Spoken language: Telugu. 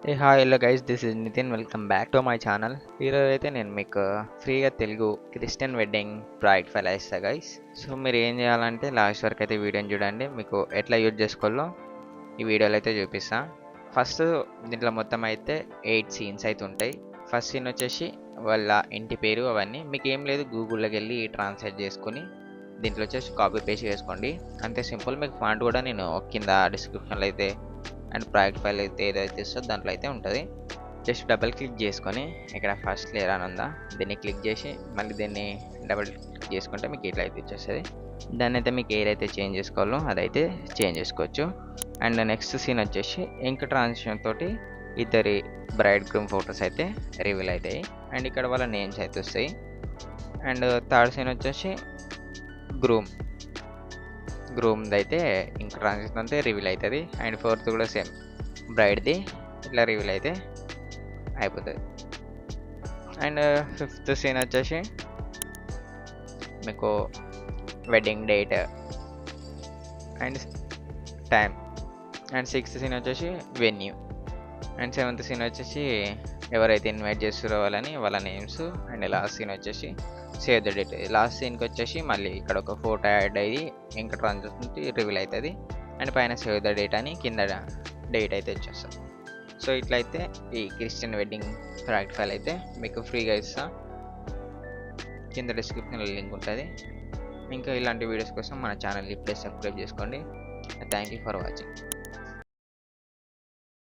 A hi hello guys, this is Nithin. Welcome back to my channel. ఈరోజు అయితే నేను మీకు ఫ్రీగా Telugu Christian wedding bride file ఇస్తా గైస్. సో మీరు ఏం చేయాలంటే లాస్ట్ వరకు అయితే వీడియోని చూడండి. మీకు ఎట్లా యూజ్ చేసుకోవాలో ఈ వీడియోలో అయితే చూపిస్తా. ఫస్ట్ దీంట్లో మొత్తం అయితే 8 సీన్స్ అయితే ఉంటాయి. ఫస్ట్ సీన్ వచ్చేసి వాళ్ళ ఇంటి పేరు అవన్నీ మీకు ఏం లేదు, గూగుల్లోకి వెళ్ళి ట్రాన్స్లేట్ చేసుకొని దీంట్లో వచ్చేసి కాపీ పేస్ట్ చేసుకోండి. అంతే సింపుల్. మీకు ఫాంట్ కూడా నేను కింద డిస్క్రిప్షన్లో అయితే అండ్ ప్రాజెక్ట్ ఫైల్ అయితే ఏదైతే ఇస్తుందో దాంట్లో అయితే ఉంటుంది. జస్ట్ డబుల్ క్లిక్ చేసుకొని ఇక్కడ ఫస్ట్ లేయర్ అని ఉందా దీన్ని క్లిక్ చేసి మళ్ళీ దీన్ని డబుల్ క్లిక్ చేసుకుంటే మీకు ఇట్లా అయితే వచ్చేస్తుంది. దాన్ని అయితే మీకు ఏదైతే చేంజ్ చేసుకోవాలో అదైతే చేంజ్ చేసుకోవచ్చు. అండ్ నెక్స్ట్ సీన్ వచ్చేసి ఇంక్ ట్రాన్సిషన్ తోటి ఇద్దరి బ్రైడ్ గ్రూమ్ ఫొటోస్ అయితే రివీల్ అవుతాయి అండ్ ఇక్కడ వాళ్ళ నేమ్స్ అయితే వస్తాయి. అండ్ థర్డ్ సీన్ వచ్చేసి గ్రూమ్ది అయితే ఇంక ట్రాన్సిషన్ అయితే రివీల్ అవుతుంది. అండ్ ఫోర్త్ కూడా సేమ్ బ్రైడ్ది ఇట్లా రివీల్ అయితే అయిపోతుంది. అండ్ ఫిఫ్త్ సీన్ వచ్చేసి మీకు wedding date and time. And sixth scene వచ్చేసి వెన్యూ. అండ్ సెవెంత్ సీన్ వచ్చేసి ఎవరైతే ఇన్వైట్ చేస్తారో వాళ్ళ నేమ్స్. అండ్ లాస్ట్ సీన్ వచ్చేసి సేవ్ ద డేట్. లాస్ట్ సీన్కి వచ్చేసి మళ్ళీ ఇక్కడ ఒక ఫోటో యాడ్ అయ్యి ఇంకా ట్రాన్సాక్షన్ రివీల్ అవుతుంది. అండ్ పైన సేవ్ ద డేట్ అని కింద డేట్ అయితే వచ్చేస్తుంది. సో ఇట్లయితే ఈ క్రిస్టియన్ వెడ్డింగ్ ప్రాజెక్ట్ ఫైల్ అయితే మీకు ఫ్రీగా ఇస్తా. కింద డిస్క్రిప్షన్లో లింక్ ఉంటుంది. ఇంకా ఇలాంటి వీడియోస్ కోసం మన ఛానల్ ఇప్పుడే సబ్స్క్రైబ్ చేసుకోండి. Thank you for watching.